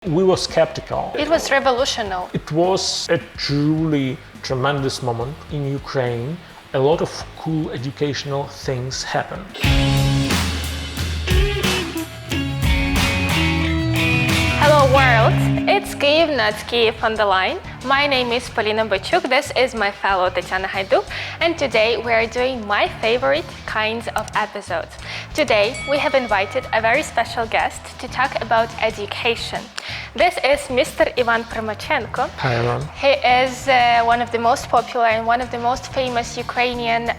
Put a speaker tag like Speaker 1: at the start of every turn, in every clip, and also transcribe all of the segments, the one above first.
Speaker 1: We were skeptical.
Speaker 2: It was revolutionary.
Speaker 1: It was a truly tremendous moment in Ukraine. A lot of cool educational things happened.
Speaker 2: Hello world, it's Kyiv, not Kiev on the line. My name is Polina Bachuk, this is my fellow Tatiana Haiduk, and today we are doing my favorite kinds of episodes. Today we have invited a very special guest to talk about education. This is Mr. Ivan Prymachenko.
Speaker 1: Hi, Ivan.
Speaker 2: He is one of the most popular and one of the most famous Ukrainian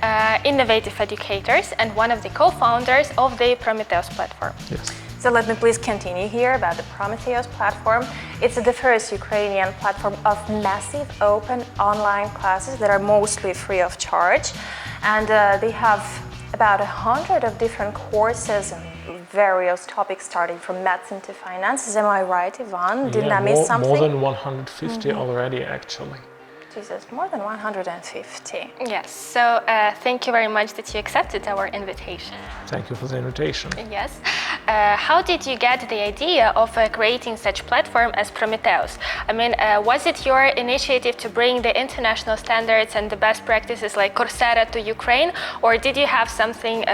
Speaker 2: innovative educators and one of the co-founders of the Prometheus platform.
Speaker 1: Yes.
Speaker 3: So let me please continue here about the Prometheus platform. It's the first Ukrainian platform of massive open online classes that are mostly free of charge. And they have about 100 of different courses and various topics starting from medicine to finances. Am I right, Ivan? Didn't I miss something?
Speaker 1: More than 150 already, actually.
Speaker 3: Jesus, more than 150.
Speaker 2: Yes, so thank you very much that you accepted our invitation.
Speaker 1: Thank you for the invitation.
Speaker 2: Yes. How did you get the idea of creating such platform as Prometheus? I mean, was it your initiative to bring the international standards and the best practices like Coursera to Ukraine, or did you have something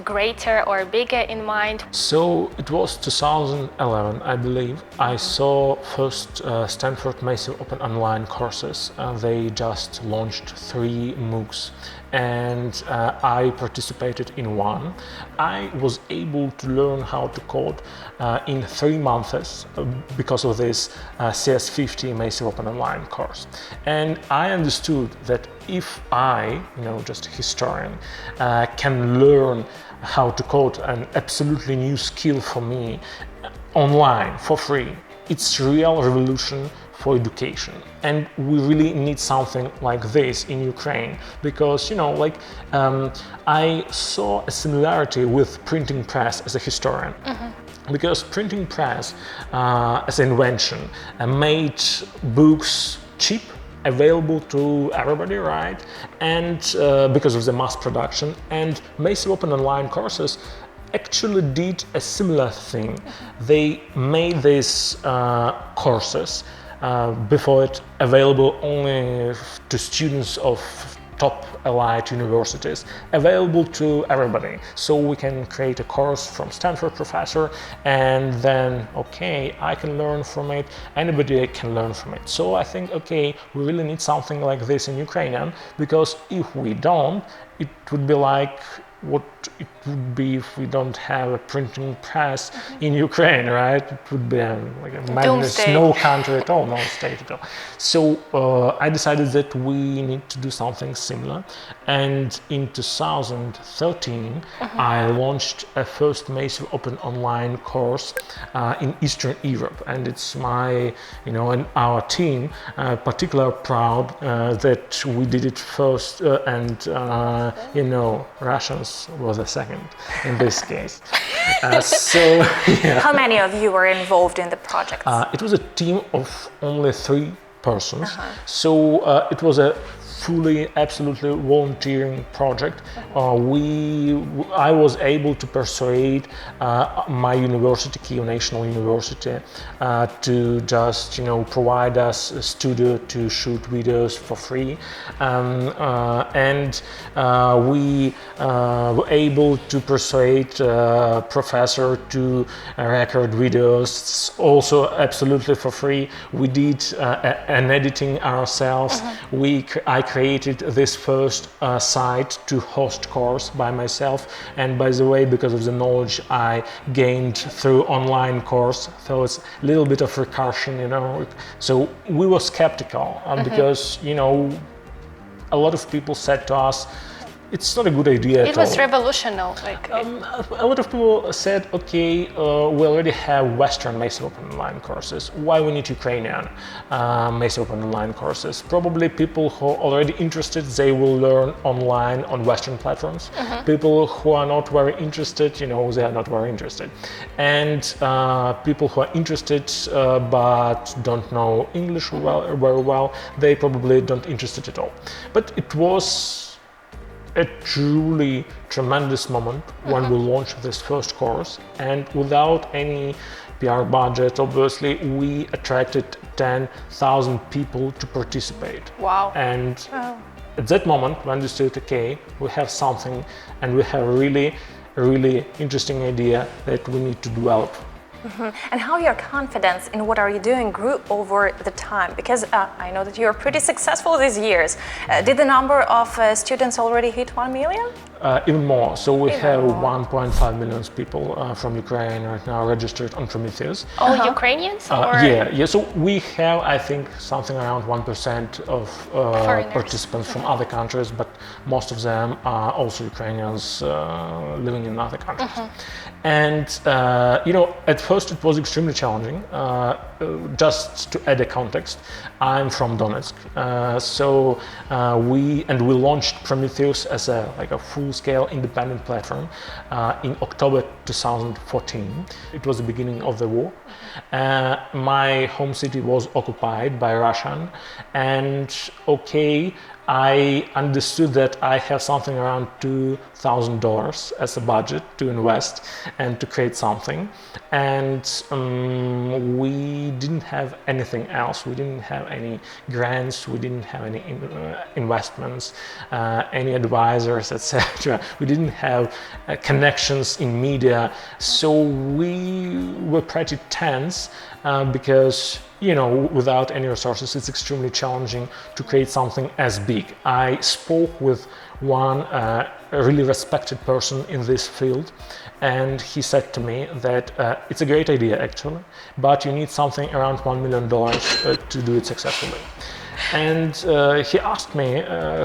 Speaker 2: greater or bigger in mind?
Speaker 1: So it was 2011, I believe. I saw first Stanford Massive Open Online courses. They just launched 3 MOOCs, and I participated in one. I was able to learn how to code in 3 months because of this CS50 Massive Open Online course. And I understood that if I, just a historian, can learn how to code, an absolutely new skill for me, online for free, it's real revolution for education. And we really need something like this in Ukraine because, I saw a similarity with printing press as a historian. Because printing press as an invention made books cheap, available to everybody, right? And because of the mass production, and Massive Open Online courses actually did a similar thing. They made these courses before it available only to students of top elite universities, available to everybody. So we can create a course from Stanford professor, and then, okay, I can learn from it, anybody can learn from it. So I think, okay, we really need something like this in Ukrainian, because if we don't, it would be like what it would be if we don't have a printing press in Ukraine, right? It would be like a madness, no country at all, no state at all. So I decided that we need to do something similar. And in 2013, I launched a first Massive Open Online course in Eastern Europe. And it's my, and our team particularly proud that we did it first and, Russians were the second in this case.
Speaker 3: How many of you were involved in the project?
Speaker 1: It was a team of only 3 persons. So it was a fully, absolutely volunteering project. I was able to persuade my university, Kyiv National University, to just, provide us a studio to shoot videos for free. And we were able to persuade professor to record videos, also absolutely for free. We did an editing ourselves. I created this first site to host course by myself, and by the way, because of the knowledge I gained through online course, so it's a little bit of recursion, So we were skeptical because, a lot of people said to us, it's not a good idea at all.
Speaker 2: It was revolutionary.
Speaker 1: A lot of people said, okay, we already have Western Massive Open Online courses. Why we need Ukrainian Massive Open Online courses? Probably people who are already interested, they will learn online on Western platforms. People who are not very interested, they are not very interested. And people who are interested but don't know English very well, they probably don't interested at all. But it was a truly tremendous moment when we launched this first course, and without any PR budget, obviously, we attracted 10,000 people to participate.
Speaker 2: Wow.
Speaker 1: And at that moment, when we said, okay, we have something and we have a really interesting idea that we need to develop.
Speaker 3: And how your confidence in what are you doing grew over the time? Because I know that you're pretty successful these years. Did the number of students already hit 1 million?
Speaker 1: Even more. So we
Speaker 3: Even
Speaker 1: have
Speaker 3: more.
Speaker 1: 1.5 million people from Ukraine right now registered on Prometheus.
Speaker 2: All Ukrainians? Or
Speaker 1: Yeah. So we have, I think, something around 1% of
Speaker 2: Foreigners.
Speaker 1: participants from other countries, but most of them are also Ukrainians living in other countries. And at first it was extremely challenging. Just to add a context, I'm from Donetsk, so we launched Prometheus as a full-scale independent platform in October 2014. It was the beginning of the war. My home city was occupied by Russian, and I understood that I have something around $2,000 as a budget to invest and to create something, and we didn't have anything else. We didn't have any grants, we didn't have any investments, any advisors, etc. We didn't have connections in media, so we were pretty tense because without any resources, it's extremely challenging to create something as big. I spoke with one really respected person in this field, and he said to me that it's a great idea actually, but you need something around $1 million to do it successfully. And he asked me,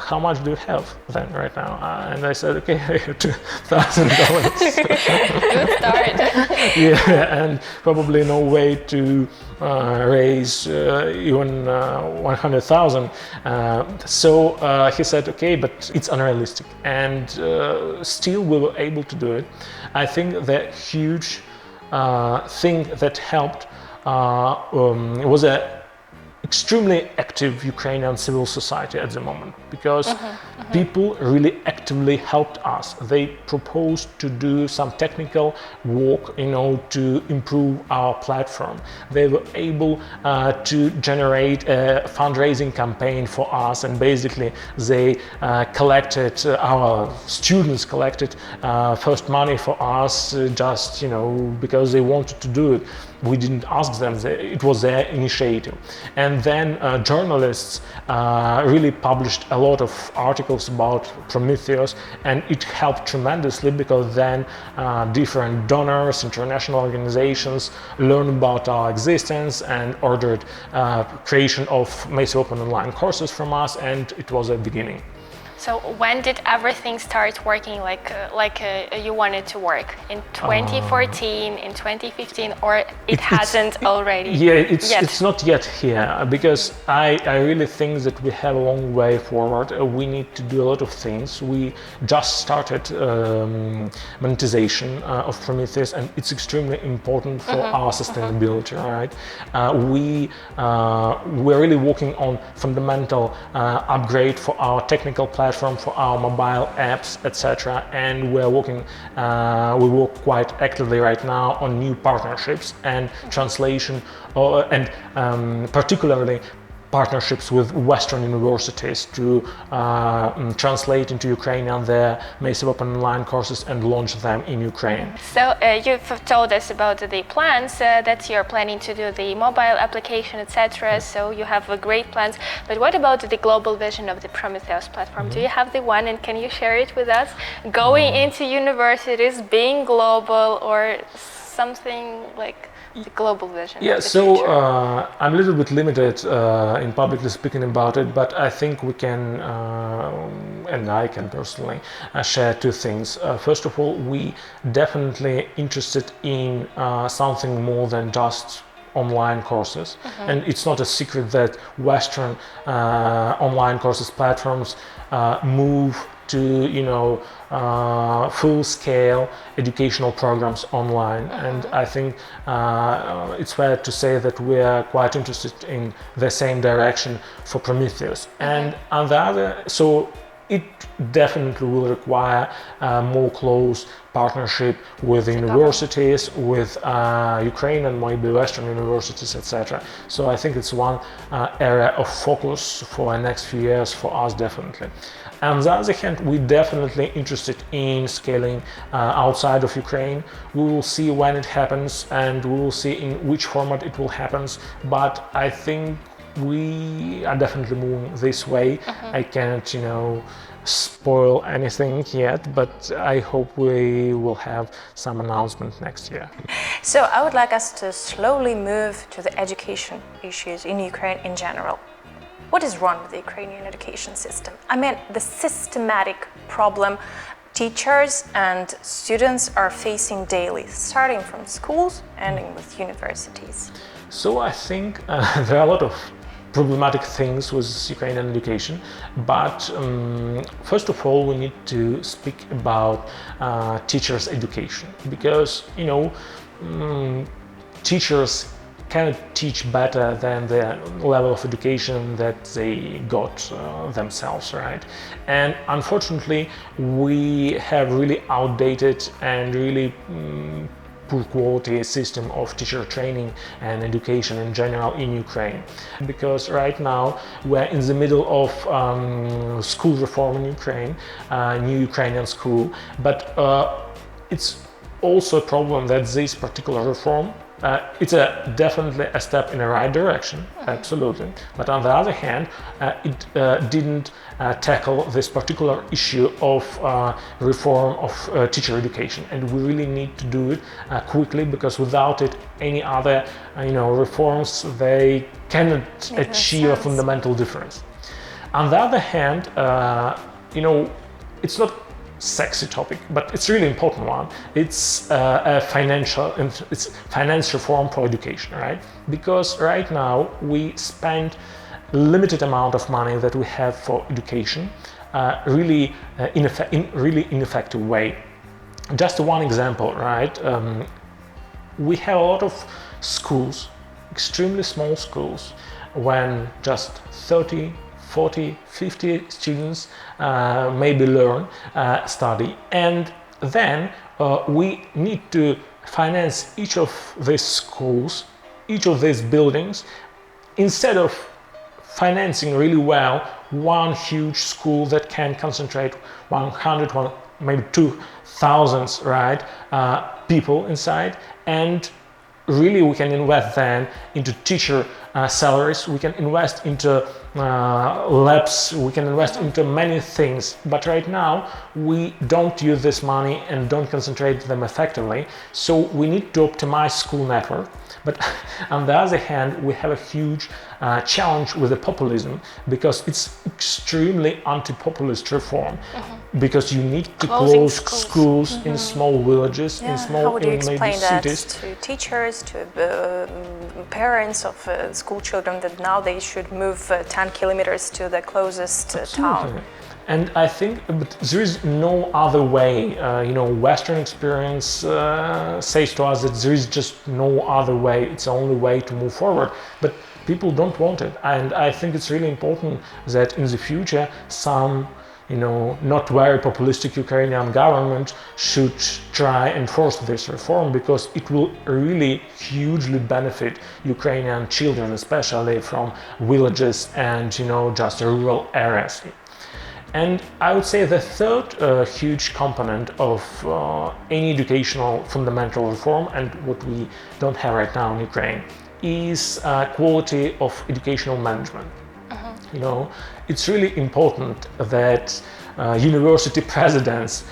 Speaker 1: how much do you have then right now? And I said, okay, I have $2,000.
Speaker 2: good start.
Speaker 1: Yeah, and probably no way to raise even 100,000. So he said, okay, but it's unrealistic. And still we were able to do it. I think the huge thing that helped was a extremely active Ukrainian civil society at the moment, because people really actively helped us. They proposed to do some technical work, to improve our platform. They were able to generate a fundraising campaign for us, and basically they our students collected first money for us just, because they wanted to do it. We didn't ask them, it was their initiative. And then journalists really published a lot of articles about Prometheus, and it helped tremendously because then different donors, international organizations learned about our existence and ordered creation of massive open online courses from us, and it was a beginning.
Speaker 2: So when did everything start working like you wanted to work? In 2014, in 2015, or it hasn't already?
Speaker 1: Yeah,
Speaker 2: yet?
Speaker 1: It's not yet here, because I really think that we have a long way forward. We need to do a lot of things. We just started monetization of Prometheus, and it's extremely important for our sustainability, right? We're really working on fundamental upgrade for our technical platform, for our mobile apps, etc. And we work quite actively right now on new partnerships and translation, and particularly partnerships with Western universities to translate into Ukrainian their massive open online courses and launch them in Ukraine.
Speaker 2: So you've told us about the plans that you're planning to do the mobile application, etc. So you have great plans. But what about the global vision of the Prometheus platform? Do you have the one, and can you share it with us? Going into universities, being global, or something like the global vision?
Speaker 1: Yeah,
Speaker 2: of the
Speaker 1: so
Speaker 2: future?
Speaker 1: I'm a little bit limited in publicly speaking about it, but I think we can, and I can personally share two things. First of all, we definitely interested in something more than just online courses, and it's not a secret that Western online courses platforms move to full-scale educational programs online, and I think it's fair to say that we are quite interested in the same direction for Prometheus. And on the other, so it definitely will require more close partnership with universities, with Ukrainian, maybe Western universities, etc. So I think it's one area of focus for the next few years for us, definitely. On the other hand, we're definitely interested in scaling outside of Ukraine. We will see when it happens, and we will see in which format it will happen. But I think we are definitely moving this way. I cannot, spoil anything yet, but I hope we will have some announcement next year.
Speaker 3: So I would like us to slowly move to the education issues in Ukraine in general. What is wrong with the Ukrainian education system? I mean, the systematic problem teachers and students are facing daily, starting from schools, ending with universities.
Speaker 1: So I think there are a lot of problematic things with Ukrainian education, but first of all we need to speak about teachers' education, because teachers cannot teach better than the level of education that they got themselves, right? And unfortunately we have really outdated and really poor quality system of teacher training and education in general in Ukraine, because right now we're in the middle of school reform in Ukraine, new Ukrainian school, but it's also a problem that this particular reform it's definitely a step in the right direction, absolutely. But on the other hand, it didn't tackle this particular issue of reform of teacher education, and we really need to do it quickly, because without it, any other reforms, they cannot achieve a fundamental difference. On the other hand, it's not sexy topic, but it's really important one. It's it's finance reform for education, right? Because right now we spend limited amount of money that we have for education, in really ineffective way. Just one example, right? We have a lot of schools, extremely small schools, when just 30, 40, 50 students maybe study, and then we need to finance each of these schools, each of these buildings, instead of financing really well one huge school that can concentrate 100, maybe 2,000, right, people inside. And really we can invest then into teacher salaries, we can invest into labs, we can invest into many things, but right now we don't use this money and don't concentrate them effectively. So we need to optimize school network. But on the other hand, we have a huge challenge with the populism, because it's extremely anti-populist reform. Because you need to close schools in small villages, in small
Speaker 3: How would you explain that
Speaker 1: cities.
Speaker 3: to teachers, to parents of school children, that now they should move 10 kilometers to the closest town?
Speaker 1: And I think there is no other way. Western experience says to us that there is just no other way. It's the only way to move forward. But people don't want it. And I think it's really important that in the future some not very populistic Ukrainian government should try and force this reform, because it will really hugely benefit Ukrainian children, especially from villages and just rural areas. And I would say the third huge component of any educational fundamental reform, and what we don't have right now in Ukraine, is quality of educational management. It's really important that university presidents,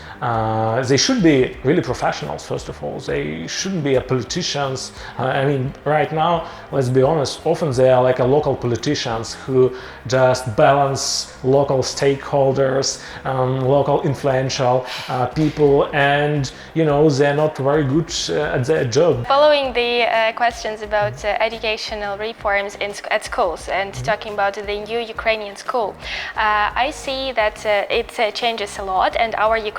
Speaker 1: they should be really professionals, first of all. They shouldn't be politicians. Right now, let's be honest, often they are like local politicians who just balance local stakeholders, local influential people, and they're not very good at their job.
Speaker 2: Following the questions about educational reforms at schools and talking about the new Ukrainian school, I see that it changes a lot, and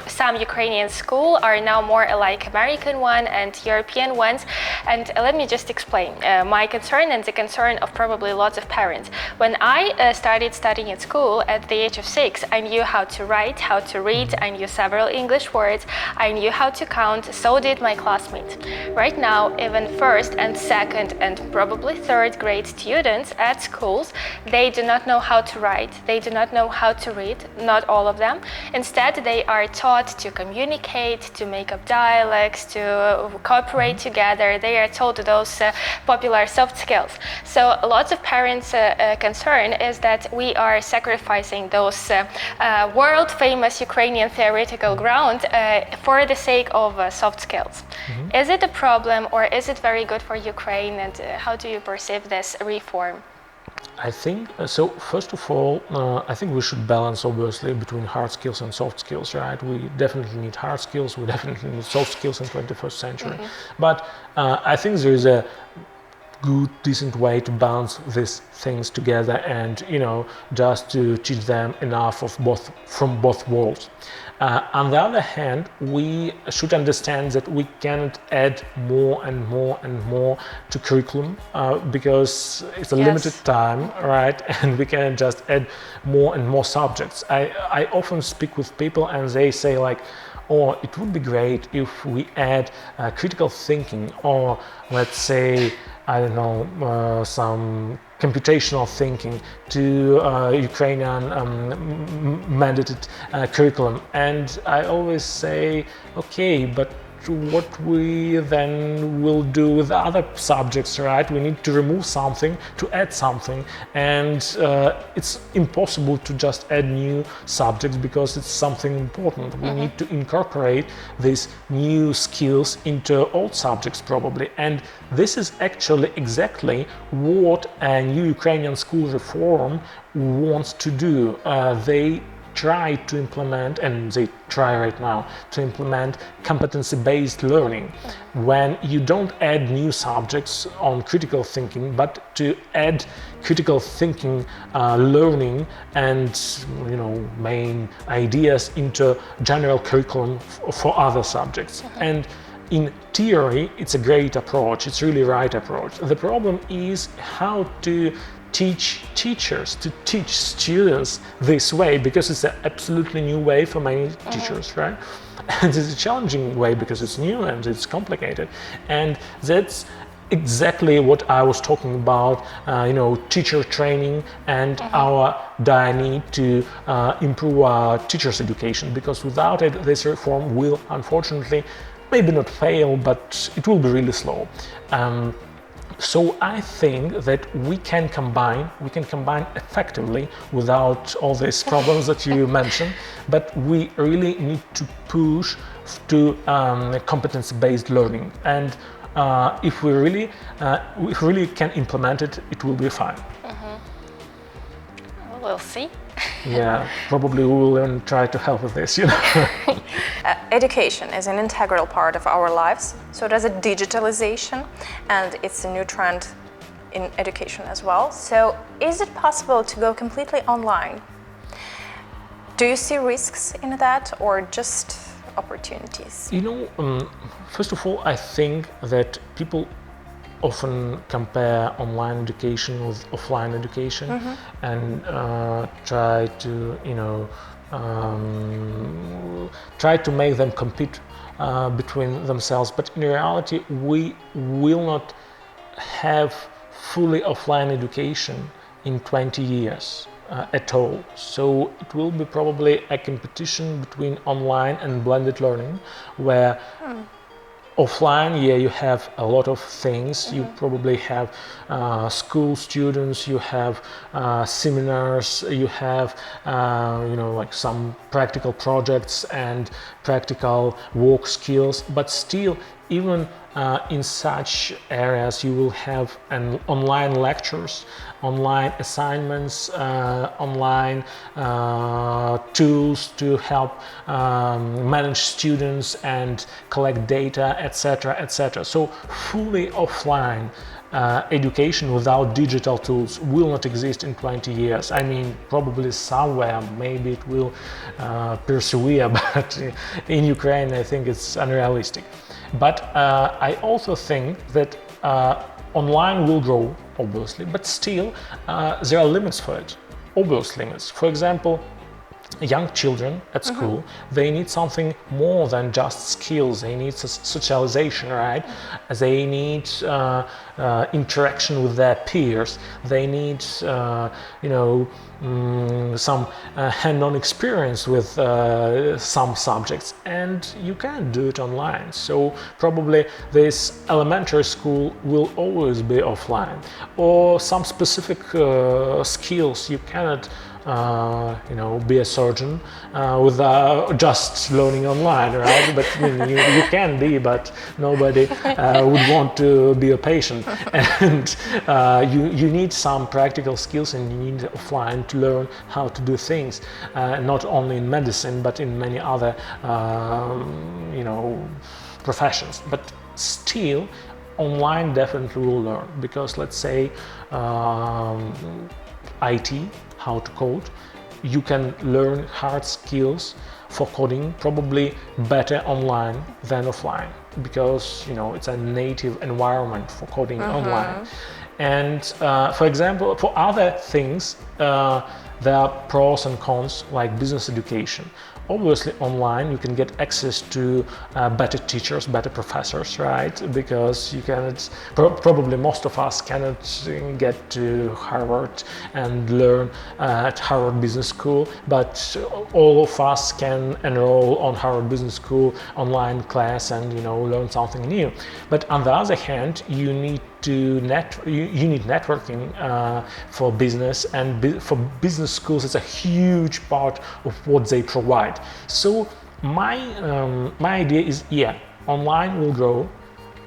Speaker 2: some Ukrainian school are now more like American one and European ones. And let me just explain my concern and the concern of probably lots of parents. When I started studying at school at the age of 6, I knew how to write, how to read, I knew several English words, I knew how to count, so did my classmates. Right now, even first and second and probably third grade students at schools, they do not know how to write, they do not know how to read, not all of them. Instead, they are taught to communicate, to make up dialects, to cooperate together. They are taught those popular soft skills. So lots of parents' concern is that we are sacrificing those world-famous Ukrainian theoretical ground for the sake of soft skills. Is it a problem, or is it very good for Ukraine, and how do you perceive this reform?
Speaker 1: I think so. First of all, I think we should balance obviously between hard skills and soft skills, right? We definitely need hard skills, we definitely need soft skills in 21st century. But I think there is a good, decent way to balance these things together, and just to teach them enough of both from both worlds. On the other hand, we should understand that we cannot add more and more and more to curriculum because it's a limited time, right? And we cannot just add more and more subjects. I often speak with people and they say like, oh, it would be great if we add critical thinking, or let's say, I don't know, some computational thinking to Ukrainian mandated curriculum. And I always say, okay, but what we then will do with other subjects, right? We need to remove something to add something, and it's impossible to just add new subjects because it's something important. We need to incorporate these new skills into old subjects probably, and this is actually exactly what a new Ukrainian school reform wants to do. They try to implement, and they try right now to implement, competency-based learning, when you don't add new subjects on critical thinking, but to add critical thinking learning and main ideas into general curriculum for other subjects. And in theory, it's a great approach, it's really right approach. The problem is how to teach teachers to teach students this way, because it's an absolutely new way for many teachers, right? And it's a challenging way because it's new and it's complicated. And that's exactly what I was talking about, teacher training and our dire need to improve our teachers' education, because without it, this reform will unfortunately maybe not fail, but it will be really slow. So I think that we can combine effectively without all these problems that you mentioned, but we really need to push to competence-based learning. And if we really can implement it, it will be fine.
Speaker 2: We'll see.
Speaker 1: Yeah, probably we will try to help with this,
Speaker 3: Education is an integral part of our lives, so does a digitalization, and it's a new trend in education as well. So is it possible to go completely online? Do you see risks in that, or just opportunities?
Speaker 1: First of all, I think that people often compare online education with offline education and try to make them compete between themselves. But in reality, we will not have fully offline education in 20 years at all. So it will be probably a competition between online and blended learning, where offline, you have a lot of things. You probably have school students, you have seminars, you have like some practical projects and practical work skills. But still, even in such areas, you will have online lectures, online assignments, online tools to help manage students and collect data, etc., etc. So fully offline education without digital tools will not exist in 20 years. I mean, probably somewhere, maybe it will persevere, but in Ukraine, I think it's unrealistic. But I also think that online will grow, obviously, but still there are limits for it, obvious limits. For example, young children at school, they need something more than just skills. They need socialization, right? They need interaction with their peers. They need, some hand-on experience with some subjects, and you can't do it online. So probably this elementary school will always be offline, or some specific skills you cannot be a surgeon without just learning online, right? But I mean, you can be, but nobody would want to be a patient. And you need some practical skills, and you need offline to learn how to do things, not only in medicine, but in many other, professions. But still, online definitely will learn, because let's say IT, how to code, you can learn hard skills for coding probably better online than offline, because it's a native environment for coding online. And for example, for other things, there are pros and cons, like business education. Obviously, online you can get access to better teachers, better professors, right? Because you cannot, probably most of us cannot get to Harvard and learn at Harvard Business School, but all of us can enroll on Harvard Business School online class and learn something new. But on the other hand, you need you need networking for business, and for business schools it's a huge part of what they provide. So my idea is, online will grow.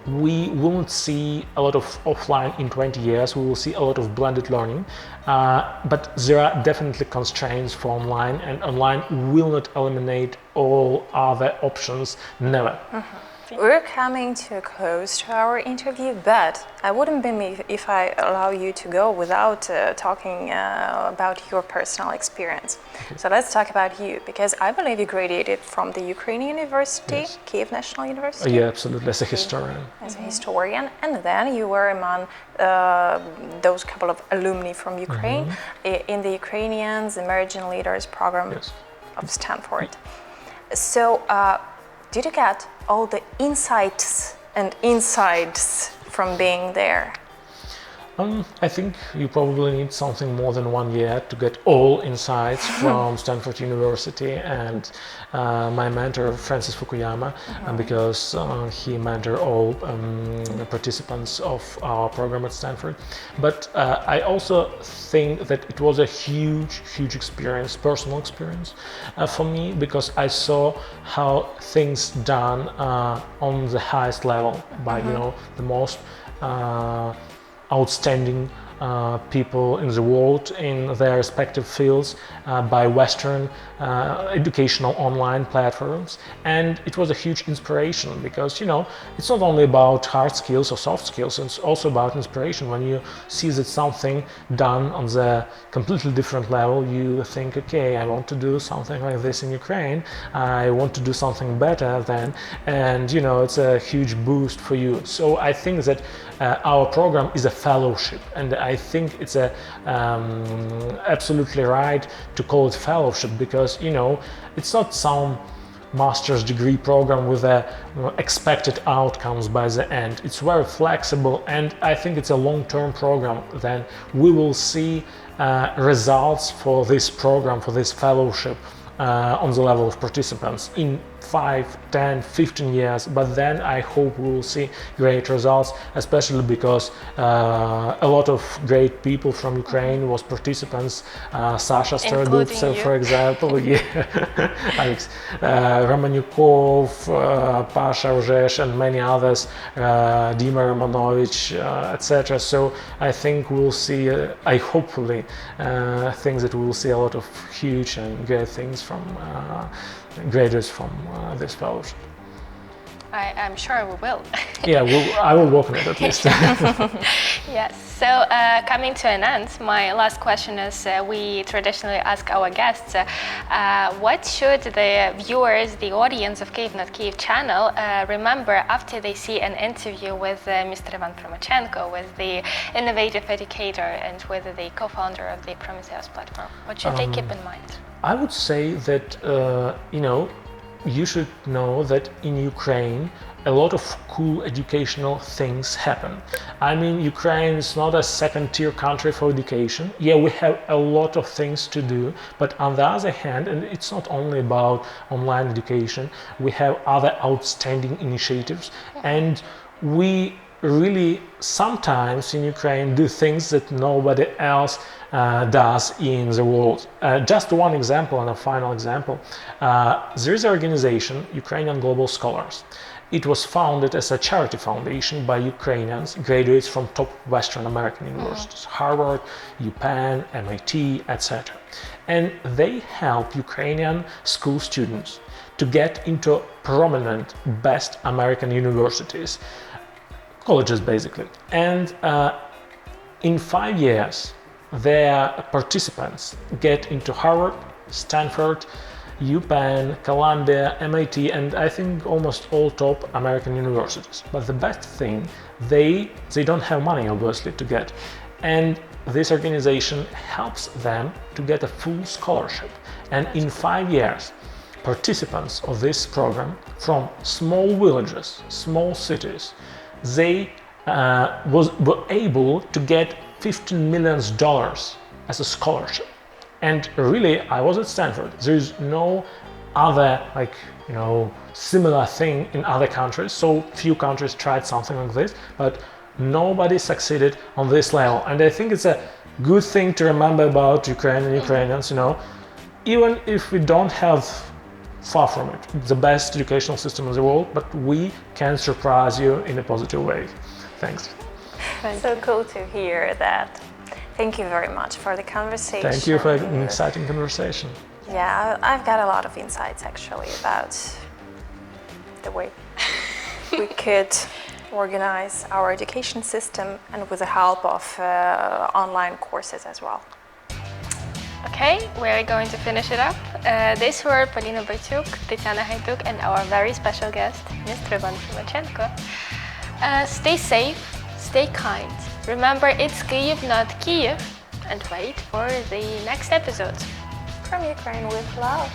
Speaker 1: We won't see a lot of offline in 20 years. We will see a lot of blended learning, but there are definitely constraints for online, and online will not eliminate all other options, never.
Speaker 3: We're coming to a close to our interview, but I wouldn't be me if I allow you to go without talking about your personal experience. So let's talk about you, because I believe you graduated from the Ukrainian University,
Speaker 1: Yes.
Speaker 3: Kiev National University.
Speaker 1: Yeah, absolutely, as a historian.
Speaker 3: As a historian, and then you were among those couple of alumni from Ukraine in the Ukrainians Emerging Leaders program of Stanford. So did you get all the insights and insights from being there?
Speaker 1: I think you probably need something more than 1 year to get all insights from Stanford University and my mentor Francis Fukuyama, because he mentored all participants of our program at Stanford. But I also think that it was a huge experience, personal experience for me, because I saw how things done on the highest level by the most outstanding people in the world in their respective fields by Western educational online platforms. And it was a huge inspiration, because it's not only about hard skills or soft skills, it's also about inspiration. When you see that something done on the completely different level, you think, okay, I want to do something like this in Ukraine, I want to do something better then, and it's a huge boost for you. So I think that our program is a fellowship, and I think it's absolutely right to call it fellowship, because it's not some master's degree program with expected outcomes by the end. It's very flexible, and I think it's a long-term program. Then we will see results for this program, for this fellowship, on the level of participants in 5, 10, 15 years, but then I hope we will see great results, especially because a lot of great people from Ukraine was participants, Sasha Starogutsev, for example, Alex Romanyukov, Pasha Ozhesh, and many others, Dima Romanovich, etc. So I think we'll see, I hopefully think that we will see a lot of huge and great things from graduates from this fellowship.
Speaker 2: I'm sure we will.
Speaker 1: Yeah, I will work on it at least.
Speaker 2: Yes. So coming to an end, my last question is: we traditionally ask our guests, what should the viewers, the audience of Kyiv Not Kyiv channel, remember after they see an interview with Mr. Ivan Prymachenko, with the innovative educator and with the co-founder of the Prometheus platform? What should they keep in mind?
Speaker 1: I would say that you should know that in Ukraine a lot of cool educational things happen. I mean, Ukraine is not a second-tier country for education. Yeah, we have a lot of things to do, but on the other hand, and it's not only about online education, we have other outstanding initiatives, and we really sometimes in Ukraine do things that nobody else does in the world. Just one example and a final example. There is an organization, Ukrainian Global Scholars. It was founded as a charity foundation by Ukrainians, graduates from top Western American universities, Harvard, UPenn, MIT, etc. And they help Ukrainian school students to get into prominent best American universities, colleges basically. And in 5 years, their participants get into Harvard, Stanford, UPenn, Columbia, MIT, and I think almost all top American universities. But the best thing, they don't have money obviously to get, and this organization helps them to get a full scholarship. And in 5 years, participants of this program from small villages, small cities, they were able to get $15 million as a scholarship. And really, I was at Stanford. There is no other, similar thing in other countries. So few countries tried something like this, but nobody succeeded on this level. And I think it's a good thing to remember about Ukraine and Ukrainians, even if we don't have, far from it, the best educational system in the world, but we can surprise you in a positive way. Thanks.
Speaker 3: So cool to hear that. Thank you very much for the conversation.
Speaker 1: Thank you for an exciting conversation.
Speaker 3: Yeah, I've got a lot of insights actually about the way we could organize our education system, and with the help of online courses as well.
Speaker 2: Okay, we're going to finish it up. These were Polina Boityuk, Tetiana Haiduk, and our very special guest, Mr. Ivan Prymachenko. Stay safe, stay kind. Remember, it's Kyiv, not Kiev, and wait for the next episode.
Speaker 3: From Ukraine with love.